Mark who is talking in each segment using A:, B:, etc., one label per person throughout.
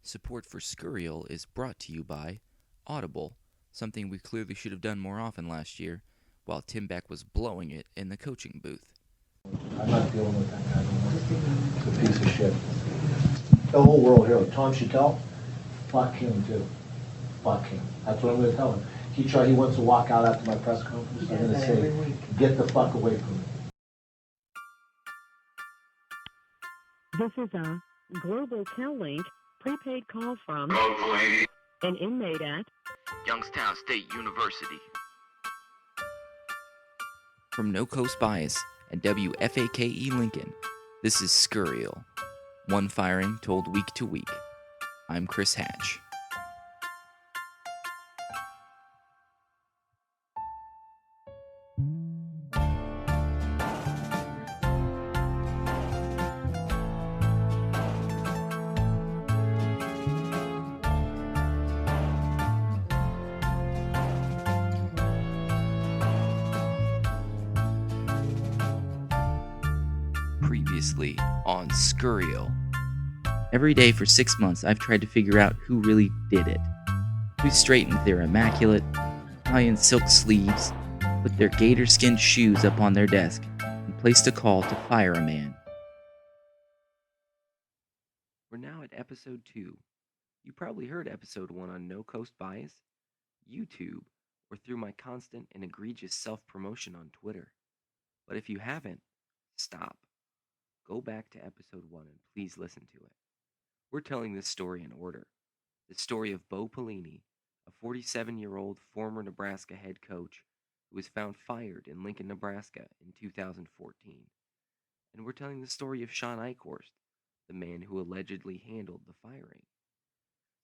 A: Support for Skerial is brought to you by Audible, something we clearly should have done more often last year, while Tim Beck was blowing it in the coaching booth.
B: I'm not dealing with that guy anymore. It's a piece of shit. The whole world hero, Tom Chattel, fuck him too. Fuck him. That's what I'm going to tell him. He wants to walk out after my press conference. I'm going to say, get the fuck away from me.
C: This is a Global Tel-Link prepaid call from an inmate at
A: Youngstown State University. From No Coast Bias and WFAKE Lincoln, this is Skerial. One firing told week to week. I'm Chris Hatch. Previously on Skerial. Every day for 6 months, I've tried to figure out who really did it. Who straightened their immaculate Italian silk sleeves, put their gator-skinned shoes up on their desk, and placed a call to fire a man. We're now at episode 2. You probably heard episode 1 on No Coast Bias, YouTube, or through my constant and egregious self-promotion on Twitter. But if you haven't, stop. Go back to episode 1 and please listen to it. We're telling this story in order. The story of Bo Pelini, a 47-year-old former Nebraska head coach who was found fired in Lincoln, Nebraska in 2014. And we're telling the story of Sean Eichhorst, the man who allegedly handled the firing.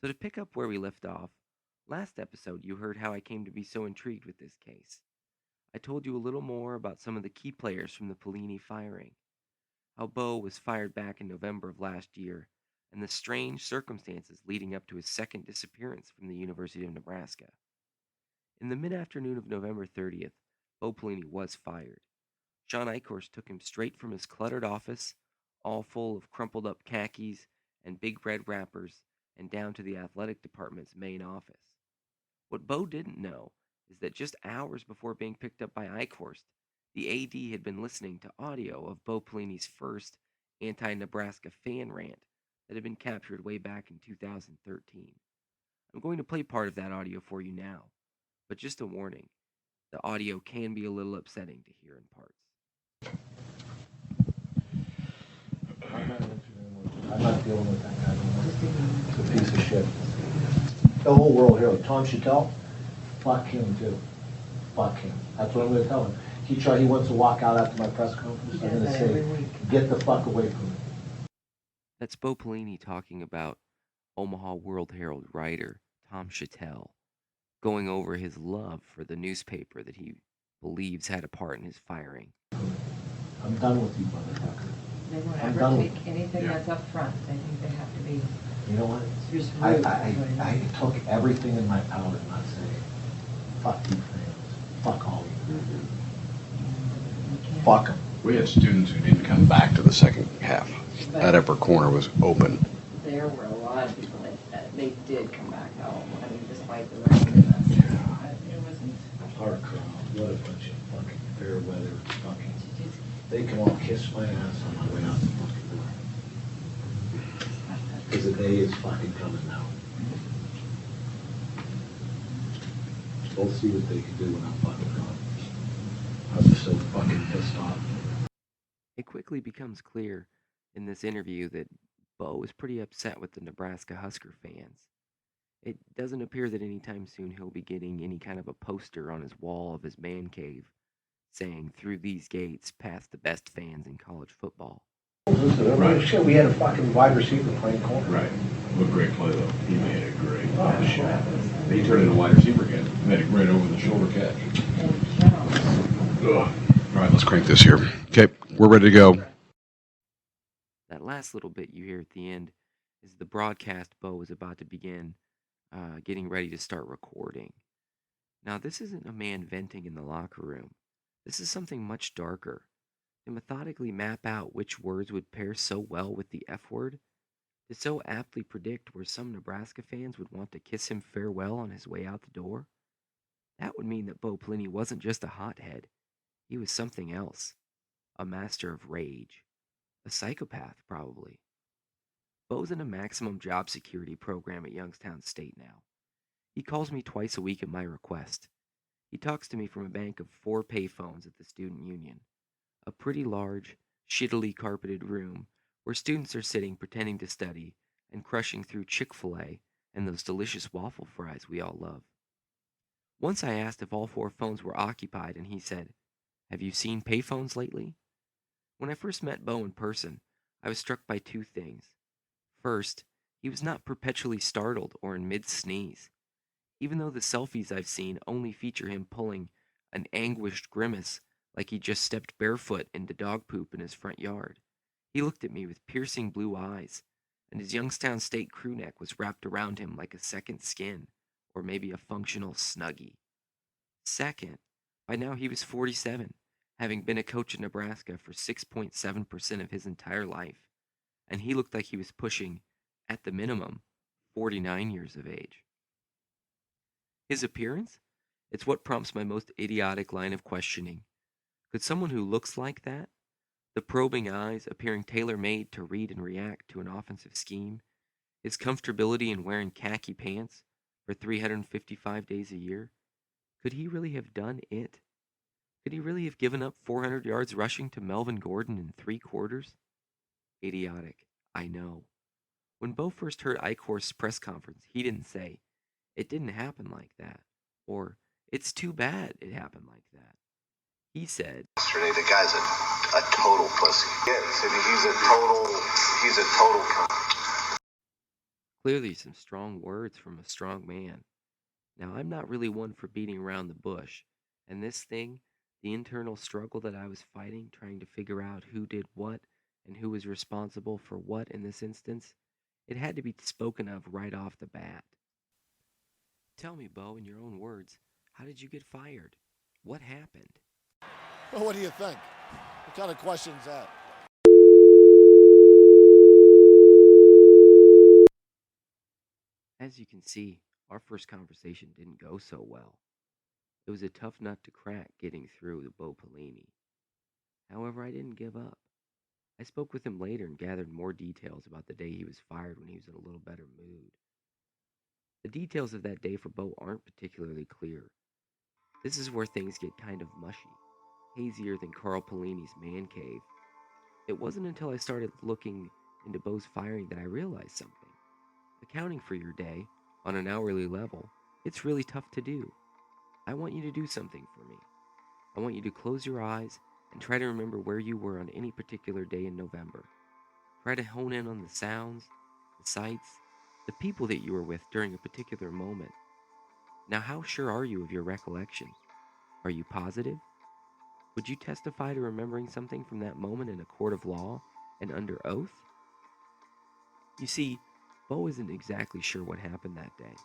A: So to pick up where we left off, last episode you heard how I came to be so intrigued with this case. I told you a little more about some of the key players from the Pelini firing, how Bo was fired back in November of last year, and the strange circumstances leading up to his second disappearance from the University of Nebraska. In the mid-afternoon of November 30th, Bo Pelini was fired. Sean Eichhorst took him straight from his cluttered office, all full of crumpled up khakis and big red wrappers, and down to the athletic department's main office. What Bo didn't know is that just hours before being picked up by Eichhorst, the AD had been listening to audio of Bo Pelini's first anti-Nebraska fan rant that had been captured way back in 2013. I'm going to play part of that audio for you now, but just a warning, the audio can be a little upsetting to hear in parts.
B: I'm not dealing with that guy anymore. It's a piece of shit. The whole world hero, Tom Chattel, fuck him too. Fuck him. That's what I'm going to tell him. He wants to walk out after my press conference. I'm going to say, get the fuck away from me.
A: That's Bo Pelini talking about Omaha World Herald writer Tom Chattel, going over his love for the newspaper that he believes had a part in his firing.
B: I'm done with you, motherfucker.
D: They won't
B: I'm
D: ever
B: done
D: take
B: with
D: anything that's up front. They think they have to be
B: You know what?
D: just rude.
B: I took everything in my power to not say, fuck you fans. Fuck all of you. Fuck them.
E: We had students who didn't come back to the second half. That upper corner was open.
D: There were a lot of people that they did come back though. I mean, despite the randomness. It wasn't.
B: Hard crowd. What a bunch of fucking fair weather fucking. They can all kiss my ass on my way out the fucking door. Because the day is fucking coming now. We'll see what they can do when I'm fucking gone. I'm just so fucking pissed off.
A: It quickly becomes clear in this interview that Bo is pretty upset with the Nebraska Husker fans. It doesn't appear that anytime soon he'll be getting any kind of a poster on his wall of his man cave saying, "Through these gates, past the best fans in college football."
B: Right. Shit, we had a fucking wide receiver playing corner.
E: Right. What a great play, though. He made a great
B: Oh,
E: catch.
B: shit.
E: He turned into a wide receiver again. Made a great over-the-shoulder catch. Ugh. All right, let's crank this here. Okay, we're ready to go.
A: That last little bit you hear at the end is the broadcast Bo is about to begin getting ready to start recording. Now, this isn't a man venting in the locker room. This is something much darker. To methodically map out which words would pair so well with the F word, to so aptly predict where some Nebraska fans would want to kiss him farewell on his way out the door? That would mean that Bo Pelini wasn't just a hothead. He was something else. A master of rage. A psychopath, probably. Bo's in a maximum job security program at Youngstown State now. He calls me twice a week at my request. He talks to me from a bank of 4 payphones at the student union. A pretty large, shittily carpeted room where students are sitting pretending to study and crushing through Chick-fil-A and those delicious waffle fries we all love. Once I asked if all 4 phones were occupied, and he said, "Have you seen payphones lately?" When I first met Bo in person, I was struck by 2 things. First, he was not perpetually startled or in mid-sneeze, even though the selfies I've seen only feature him pulling an anguished grimace like he just stepped barefoot into dog poop in his front yard. He looked at me with piercing blue eyes, and his Youngstown State crew neck was wrapped around him like a second skin, or maybe a functional snuggie. Second, by now he was 47, having been a coach in Nebraska for 6.7% of his entire life, and he looked like he was pushing, at the minimum, 49 years of age. His appearance? It's what prompts my most idiotic line of questioning. Could someone who looks like that, the probing eyes appearing tailor-made to read and react to an offensive scheme, his comfortability in wearing khaki pants for 355 days a year, could he really have done it? Could he really have given up 400 yards rushing to Melvin Gordon in 3 quarters? Idiotic, I know. When Bo first heard Eichhorst's press conference, he didn't say, "It didn't happen like that," or "It's too bad it happened like that." He said,
F: "Yesterday, the guy's a total pussy. Yes, I mean, he's a total cunt."
A: Clearly some strong words from a strong man. Now, I'm not really one for beating around the bush, and this thing, the internal struggle that I was fighting, trying to figure out who did what and who was responsible for what in this instance, it had to be spoken of right off the bat. Tell me, Bo, in your own words, how did you get fired? What happened?
G: Well, what do you think? What kind of question's that?
A: As you can see, our first conversation didn't go so well. It was a tough nut to crack getting through to Bo Pelini. However, I didn't give up. I spoke with him later and gathered more details about the day he was fired when he was in a little better mood. The details of that day for Bo aren't particularly clear. This is where things get kind of mushy, hazier than Carl Pelini's man cave. It wasn't until I started looking into Bo's firing that I realized something. Accounting for your day, on an hourly level, it's really tough to do. I want you to do something for me. I want you to close your eyes and try to remember where you were on any particular day in November. Try to hone in on the sounds, the sights, the people that you were with during a particular moment. Now, how sure are you of your recollection? Are you positive? Would you testify to remembering something from that moment in a court of law and under oath? You see, Bo isn't exactly sure what happened that day.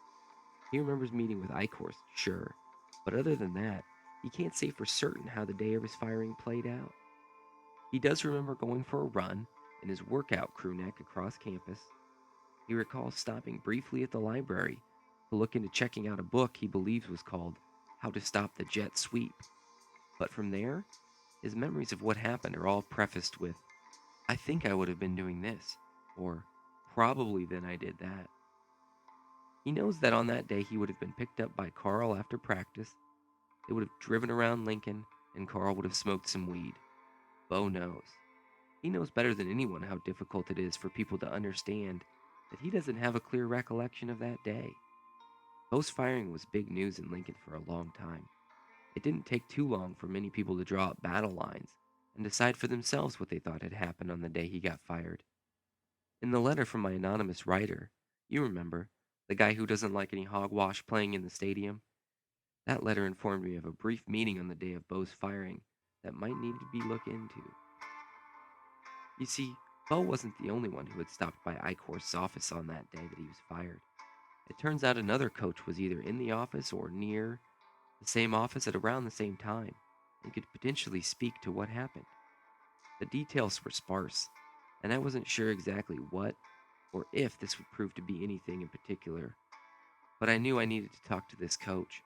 A: He remembers meeting with Eichhorst, sure, but other than that, he can't say for certain how the day of his firing played out. He does remember going for a run in his workout crew neck across campus. He recalls stopping briefly at the library to look into checking out a book he believes was called How to Stop the Jet Sweep. But from there, his memories of what happened are all prefaced with, "I think I would have been doing this," or "Probably then I did that." He knows that on that day he would have been picked up by Carl after practice. They would have driven around Lincoln, and Carl would have smoked some weed. Bo knows. He knows better than anyone how difficult it is for people to understand that he doesn't have a clear recollection of that day. Bo's firing was big news in Lincoln for a long time. It didn't take too long for many people to draw up battle lines and decide for themselves what they thought had happened on the day he got fired. In the letter from my anonymous writer, you remember, the guy who doesn't like any hogwash playing in the stadium? That letter informed me of a brief meeting on the day of Bo's firing that might need to be looked into. You see, Bo wasn't the only one who had stopped by Eichhorst's office on that day that he was fired. It turns out another coach was either in the office or near the same office at around the same time and could potentially speak to what happened. The details were sparse, and I wasn't sure exactly what or if this would prove to be anything in particular. But I knew I needed to talk to this coach.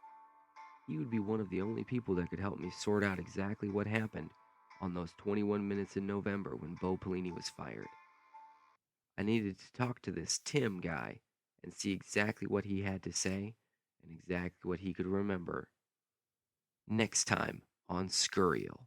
A: He would be one of the only people that could help me sort out exactly what happened on those 21 minutes in November when Bo Pelini was fired. I needed to talk to this Tim guy and see exactly what he had to say and exactly what he could remember. Next time on Skerial.